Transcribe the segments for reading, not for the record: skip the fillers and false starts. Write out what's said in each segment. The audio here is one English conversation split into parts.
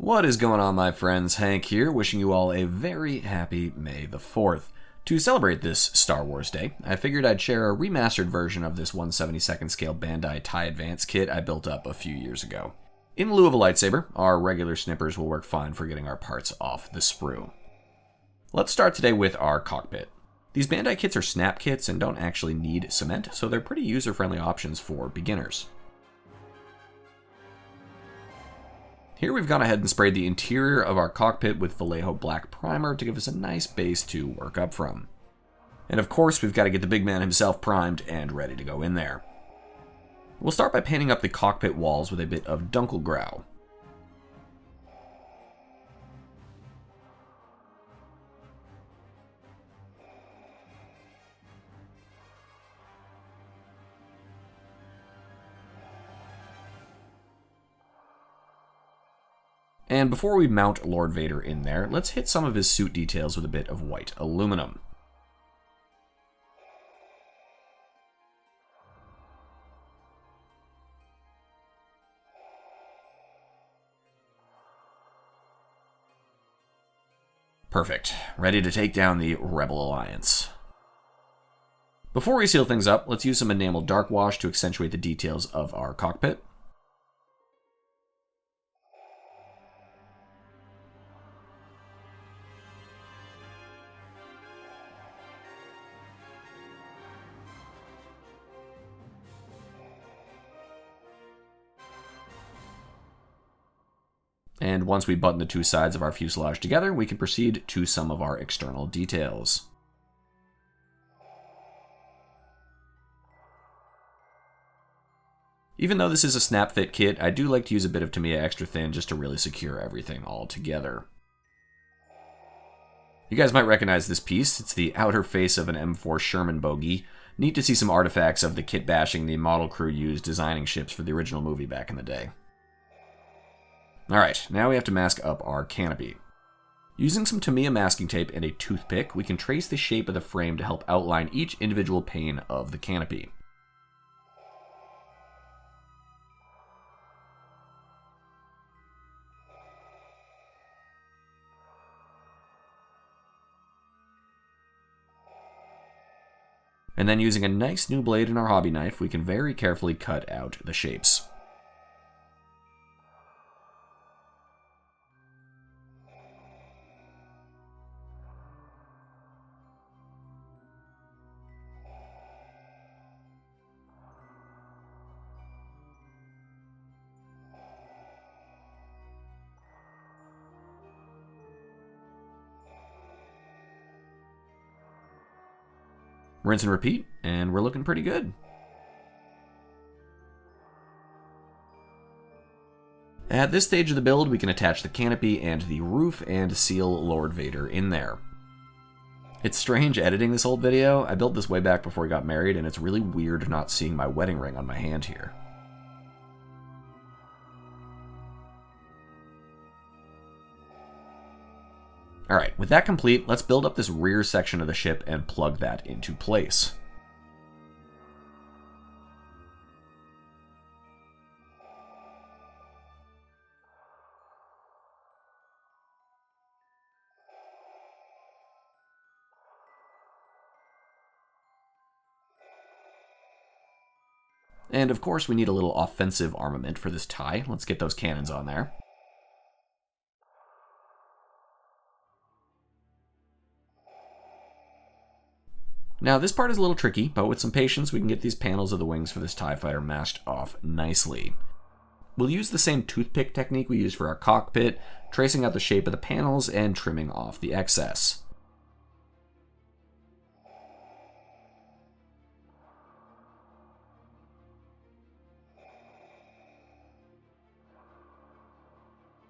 What is going on, my friends? Hank here, wishing you all a very happy May the 4th. To celebrate this Star Wars Day, I figured I'd share a remastered version of this 1/72nd scale Bandai TIE Advance kit I built up a few years ago. In lieu of a lightsaber, our regular snippers will work fine for getting our parts off the sprue. Let's start today with our cockpit. These Bandai kits are snap kits and don't actually need cement, so they're pretty user-friendly options for beginners. Here we've gone ahead and sprayed the interior of our cockpit with Vallejo black primer to give us a nice base to work up from. And of course, we've got to get the big man himself primed and ready to go in there. We'll start by painting up the cockpit walls with a bit of Dunkelgrau. And before we mount Lord Vader in there, let's hit some of his suit details with a bit of white aluminum. Perfect. Ready to take down the Rebel Alliance. Before we seal things up, let's use some enamel dark wash to accentuate the details of our cockpit. And once we button the two sides of our fuselage together, we can proceed to some of our external details. Even though this is a snap fit kit, I do like to use a bit of Tamiya extra thin just to really secure everything all together. You guys might recognize this piece. It's the outer face of an M4 Sherman bogey. Neat to see some artifacts of the kit bashing the model crew used designing ships for the original movie back in the day. Alright, now we have to mask up our canopy. Using some Tamiya masking tape and a toothpick, we can trace the shape of the frame to help outline each individual pane of the canopy. And then using a nice new blade in our hobby knife, we can very carefully cut out the shapes. Rinse and repeat, and we're looking pretty good. At this stage of the build, we can attach the canopy and the roof and seal Lord Vader in there. It's strange editing this old video. I built this way back before I got married, and it's really weird not seeing my wedding ring on my hand here. Alright, with that complete, let's build up this rear section of the ship and plug that into place. And of course we need a little offensive armament for this TIE. Let's get those cannons on there. Now, this part is a little tricky, but with some patience, we can get these panels of the wings for this TIE fighter masked off nicely. We'll use the same toothpick technique we used for our cockpit, tracing out the shape of the panels and trimming off the excess.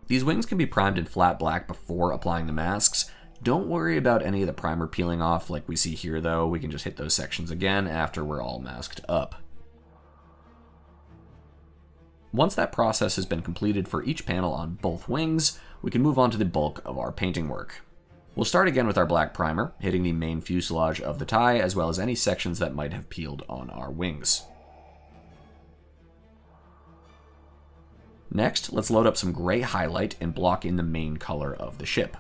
These wings can be primed in flat black before applying the masks. Don't worry about any of the primer peeling off like we see here though, we can just hit those sections again after we're all masked up. Once that process has been completed for each panel on both wings, we can move on to the bulk of our painting work. We'll start again with our black primer, hitting the main fuselage of the TIE as well as any sections that might have peeled on our wings. Next, let's load up some gray highlight and block in the main color of the ship.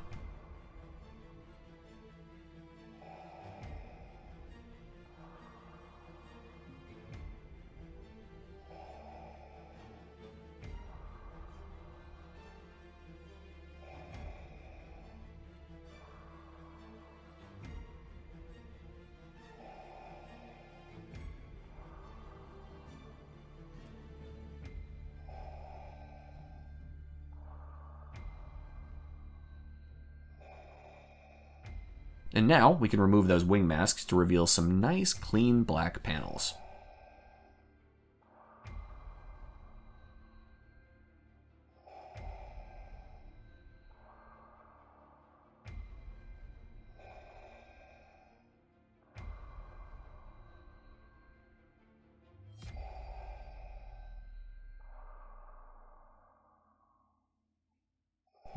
And now we can remove those wing masks to reveal some nice, clean black panels.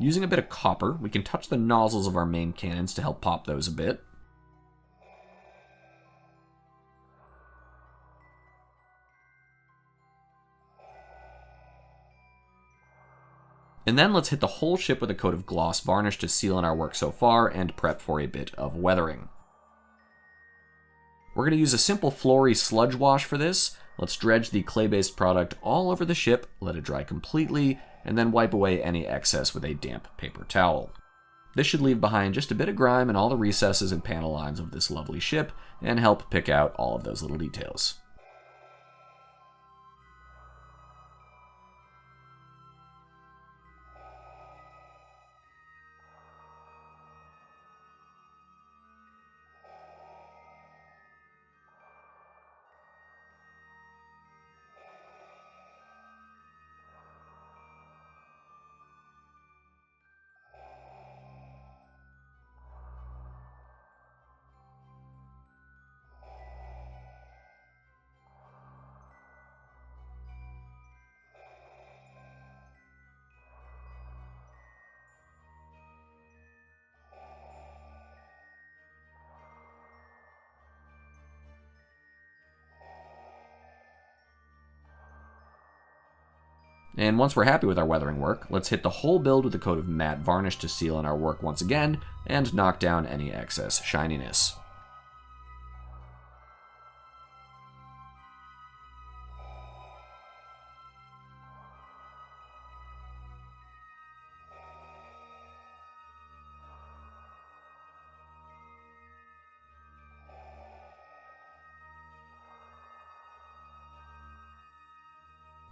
Using a bit of copper, we can touch the nozzles of our main cannons to help pop those a bit. And then let's hit the whole ship with a coat of gloss varnish to seal in our work so far and prep for a bit of weathering. We're going to use a simple Flory sludge wash for this. Let's dredge the clay-based product all over the ship, let it dry completely, and then wipe away any excess with a damp paper towel. This should leave behind just a bit of grime in all the recesses and panel lines of this lovely ship, and help pick out all of those little details. And once we're happy with our weathering work, let's hit the whole build with a coat of matte varnish to seal in our work once again, and knock down any excess shininess.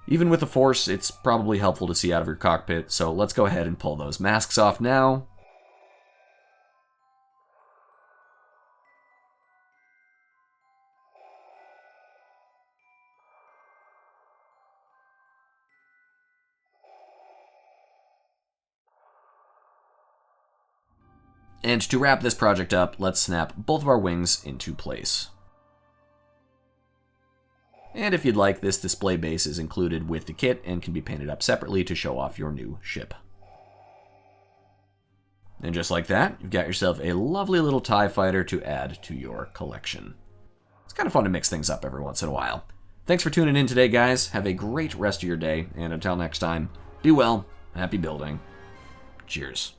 Even with the Force, it's probably helpful to see out of your cockpit, so let's go ahead and pull those masks off now. And to wrap this project up, let's snap both of our wings into place. And if you'd like, this display base is included with the kit and can be painted up separately to show off your new ship. And just like that, you've got yourself a lovely little TIE fighter to add to your collection. It's kind of fun to mix things up every once in a while. Thanks for tuning in today, guys. Have a great rest of your day, and until next time, be well, happy building. Cheers.